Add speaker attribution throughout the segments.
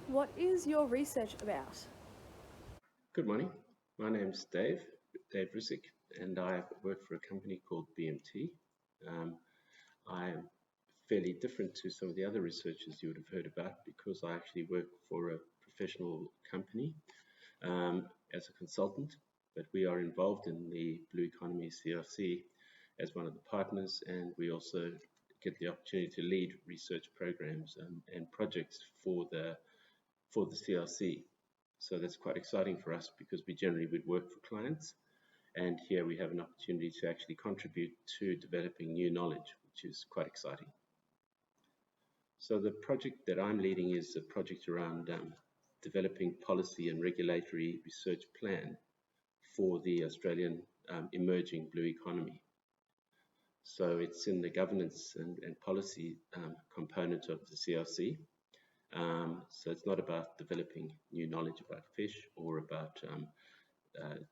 Speaker 1: What is your research about?
Speaker 2: Good morning. My name's Dave Rissik, and I work for a company called BMT. Um, I'm fairly different to some of the other researchers you would have heard about because I actually work for a professional company as a consultant, but we are involved in the Blue Economy CRC as one of the partners, and we also get the opportunity to lead research programs and projects for the CRC. So that's quite exciting for us because we generally would work for clients, and here we have an opportunity to actually contribute to developing new knowledge, which is quite exciting. So the project that I'm leading is a project around developing policy and regulatory research plan for the Australian emerging blue economy. So it's in the governance and policy component of the CRC. So it's not about developing new knowledge about fish or about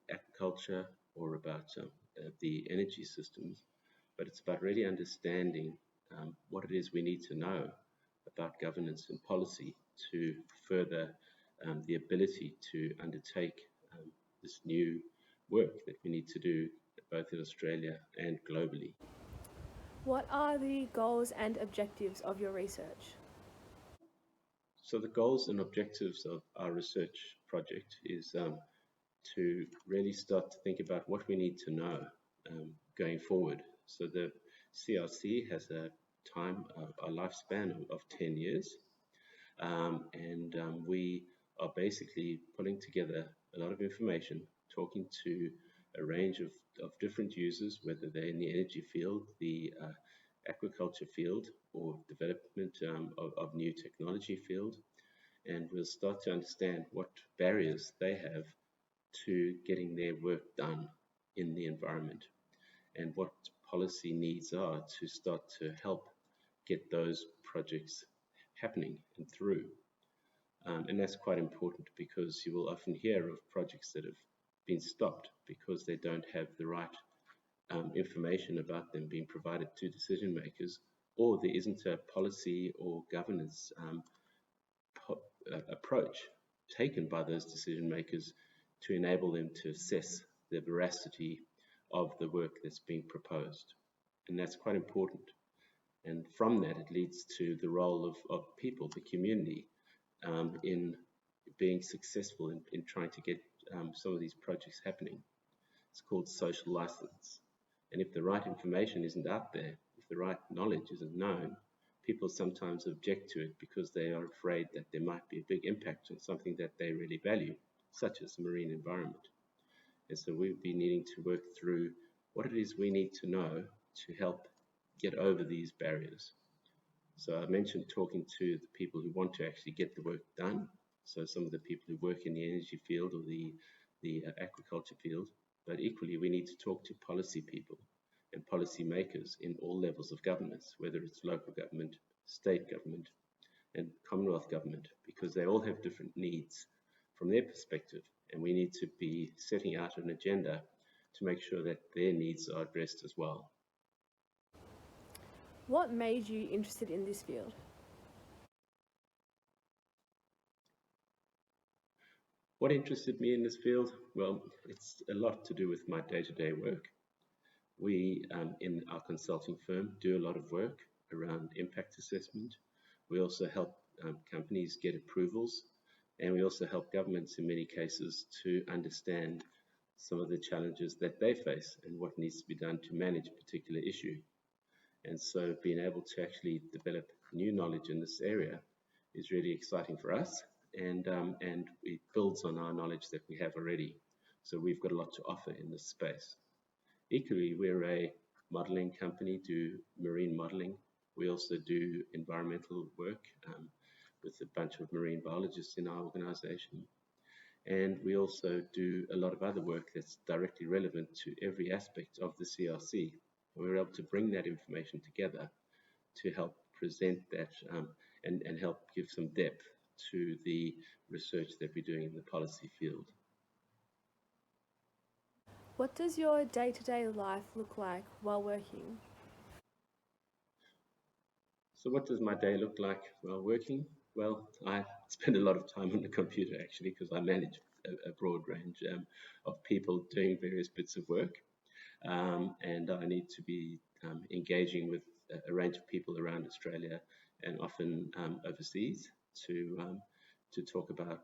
Speaker 2: agriculture or about the energy systems, but it's about really understanding what it is we need to know about governance and policy to further the ability to undertake this new work that we need to do both in Australia and globally.
Speaker 1: What are the goals and objectives of your research?
Speaker 2: So the goals and objectives of our research project is to really start to think about what we need to know going forward. So the CRC has a lifespan of 10 years, and we are basically putting together a lot of information, talking to a range of different users, whether they're in the energy field, the aquaculture field, or development of new technology field, and we'll start to understand what barriers they have to getting their work done in the environment and what policy needs are to start to help get those projects happening and through. And that's quite important because you will often hear of projects that have been stopped because they don't have the right information about them being provided to decision makers, or there isn't a policy or governance approach taken by those decision makers to enable them to assess the veracity of the work that's being proposed. And that's quite important. And from that, it leads to the role of people, the community, in being successful in trying to get some of these projects happening. It's called social license. And if the right information isn't out there, if the right knowledge isn't known, people sometimes object to it because they are afraid that there might be a big impact on something that they really value, such as the marine environment. And so we'll be needing to work through what it is we need to know to help get over these barriers. So I mentioned talking to the people who want to actually get the work done. So some of the people who work in the energy field or the aquaculture field, but equally we need to talk to policy people and policy makers in all levels of governments, whether it's local government, state government, and Commonwealth government, because they all have different needs from their perspective, and we need to be setting out an agenda to make sure that their needs are addressed as well.
Speaker 1: What made you interested in this field?
Speaker 2: What interested me in this field? Well, it's a lot to do with my day-to-day work. We, in our consulting firm, do a lot of work around impact assessment. We also help companies get approvals, and we also help governments in many cases to understand some of the challenges that they face and what needs to be done to manage a particular issue. And so being able to actually develop new knowledge in this area is really exciting for us, and it builds on our knowledge that we have already. So we've got a lot to offer in this space. Equally, we're a modeling company, do marine modeling. We also do environmental work with a bunch of marine biologists in our organization. And we also do a lot of other work that's directly relevant to every aspect of the CRC. We're able to bring that information together to help present that and help give some depth to the research that we're doing in the policy field.
Speaker 1: What does your day-to-day life look like while working?
Speaker 2: So what does my day look like while working? Well, I spend a lot of time on the computer actually because I manage a broad range of people doing various bits of work, and I need to be engaging with a range of people around Australia and often overseas to talk about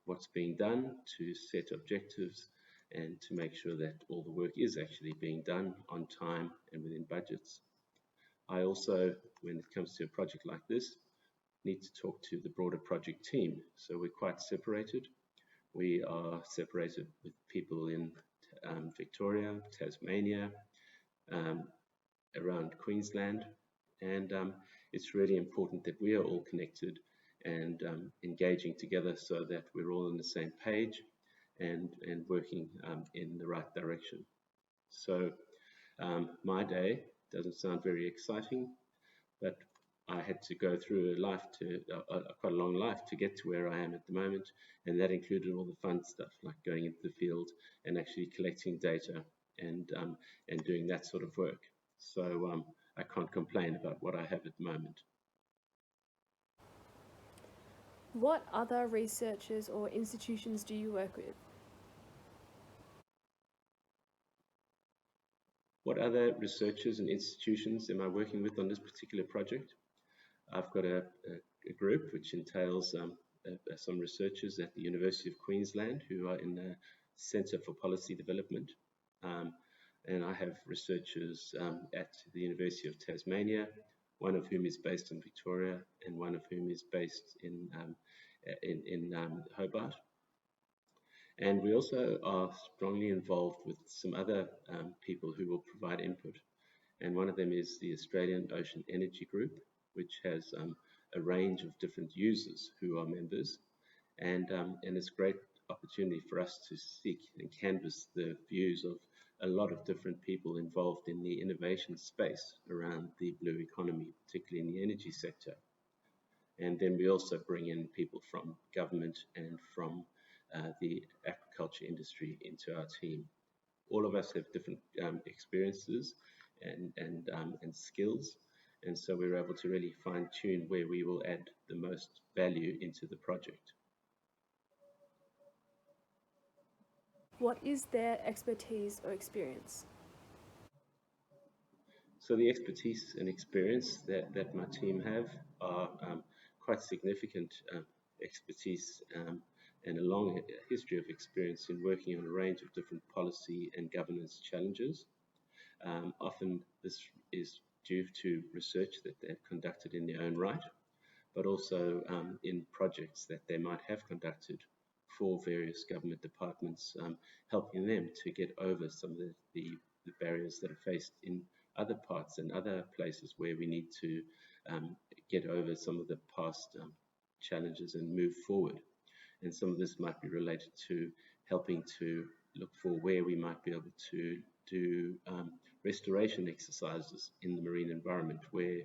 Speaker 2: what's being done, to set objectives, and to make sure that all the work is actually being done on time and within budgets. I also, when it comes to a project like this, need to talk to the broader project team. So we're quite separated. We are separated with people in Victoria, Tasmania, um, around Queensland, and it's really important that we are all connected and engaging together so that we're all on the same page and working in the right direction. So my day doesn't sound very exciting, but I had to go through quite a long life to get to where I am at the moment, and that included all the fun stuff like going into the field and actually collecting data and doing that sort of work. So I can't complain about what I have at the moment.
Speaker 1: What other researchers or institutions do you work with?
Speaker 2: What other researchers and institutions am I working with on this particular project? I've got a group which entails some researchers at the University of Queensland who are in the Centre for Policy Development. And I have researchers at the University of Tasmania, one of whom is based in Victoria and one of whom is based in Hobart. And we also are strongly involved with some other people who will provide input. And one of them is the Australian Ocean Energy Group, which has a range of different users who are members. And it's a great opportunity for us to seek and canvass the views of a lot of different people involved in the innovation space around the blue economy, particularly in the energy sector. And then we also bring in people from government and from the agriculture industry into our team. All of us have different experiences and skills, and so we're able to really fine-tune where we will add the most value into the project.
Speaker 1: What is their expertise or experience?
Speaker 2: So the expertise and experience that my team have are quite significant expertise and a long history of experience in working on a range of different policy and governance challenges. Often this is due to research that they've conducted in their own right, but also in projects that they might have conducted for various government departments, helping them to get over some of the barriers that are faced in other parts and other places where we need to get over some of the past challenges and move forward. And some of this might be related to helping to look for where we might be able to do restoration exercises in the marine environment where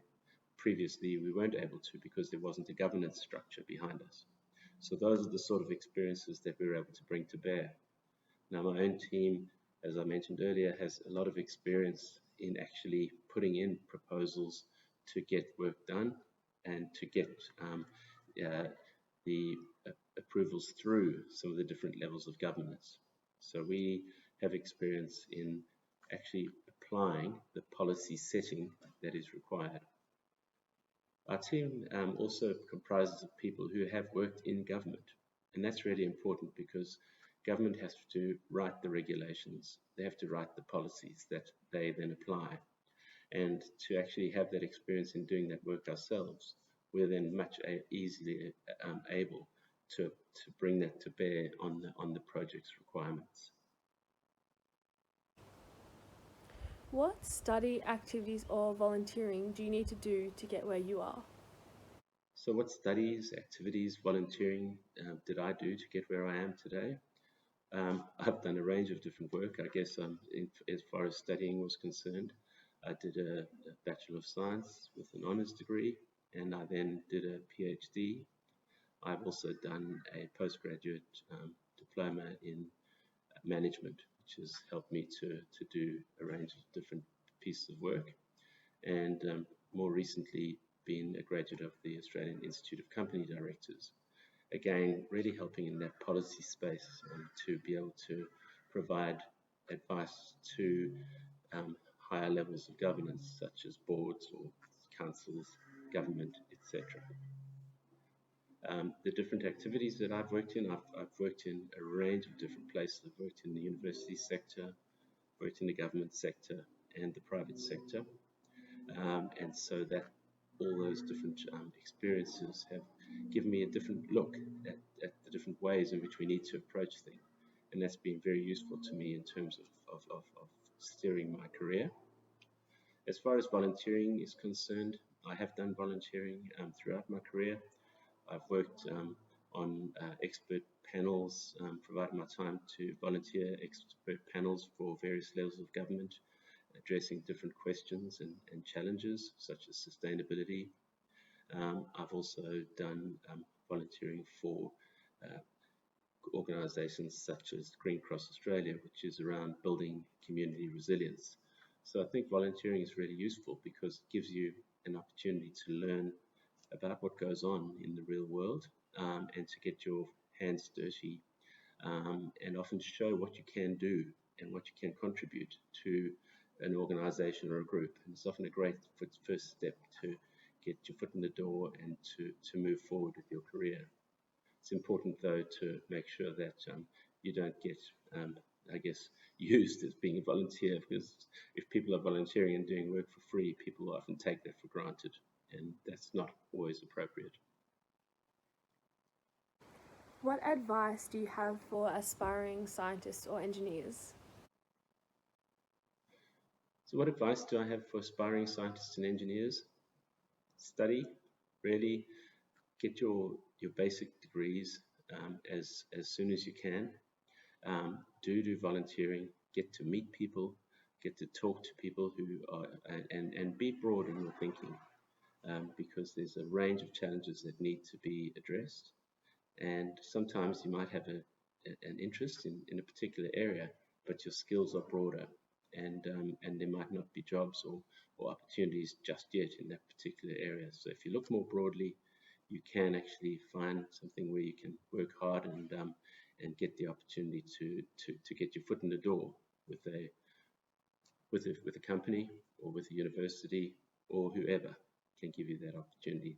Speaker 2: previously we weren't able to because there wasn't a governance structure behind us. So those are the sort of experiences that we're able to bring to bear. Now my own team, as I mentioned earlier, has a lot of experience in actually putting in proposals to get work done and to get the approvals through some of the different levels of governance. So we have experience in actually applying the policy setting that is required. Our team also comprises of people who have worked in government, and that's really important because government has to write the regulations, they have to write the policies that they then apply. And to actually have that experience in doing that work ourselves, we're then much easily able to bring that to bear on the project's requirements.
Speaker 1: What study, activities, or volunteering do you need to do to get where you are?
Speaker 2: So what studies, activities, volunteering did I do to get where I am today? I've done a range of different work, I guess, as far as studying was concerned. I did a Bachelor of Science with an honours degree, and I then did a PhD. I've also done a postgraduate diploma in management, which has helped me to do a range of different pieces of work. And more recently, been a graduate of the Australian Institute of Company Directors. Again, really helping in that policy space to be able to provide advice to higher levels of governance, such as boards or councils, government, etc. The different activities that I've worked in, I've worked in a range of different places. I've worked in the university sector, worked in the government sector and the private sector. And so that all those different experiences have given me a different look at the different ways in which we need to approach things. And that's been very useful to me in terms of steering my career. As far as volunteering is concerned, I have done volunteering throughout my career. I've worked on expert panels, provided my time to volunteer expert panels for various levels of government, addressing different questions and challenges such as sustainability. I've also done volunteering for organisations such as Green Cross Australia, which is around building community resilience. So I think volunteering is really useful because it gives you an opportunity to learn about what goes on in the real world and to get your hands dirty and often show what you can do and what you can contribute to an organisation or a group. And it's often a great first step to get your foot in the door and to move forward with your career. It's important, though, to make sure that you don't get, I guess, used as being a volunteer, because if people are volunteering and doing work for free, people often take that for granted, and that's not always appropriate.
Speaker 1: What advice do you have for aspiring scientists or engineers?
Speaker 2: So what advice do I have for aspiring scientists and engineers? Study, really get your basic degrees as soon as you can. Do volunteering, get to meet people, get to talk to people who are, and be broad in your thinking, because there's a range of challenges that need to be addressed. And sometimes you might have an interest in a particular area, but your skills are broader, and there might not be jobs or opportunities just yet in that particular area. So if you look more broadly, you can actually find something where you can work hard and get the opportunity to get your foot in the door with a company or with a university or whoever can give you that opportunity.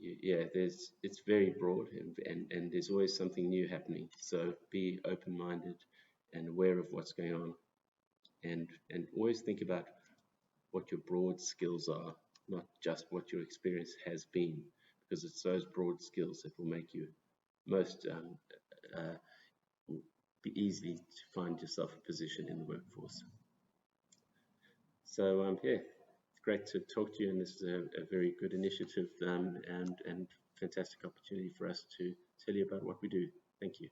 Speaker 2: It's very broad and there's always something new happening. So be open-minded and aware of what's going on, and always think about what your broad skills are, not just what your experience has been, because it's those broad skills that will make you most be easy to find yourself a position in the workforce. So it's great to talk to you, and this is a very good initiative and fantastic opportunity for us to tell you about what we do. Thank you.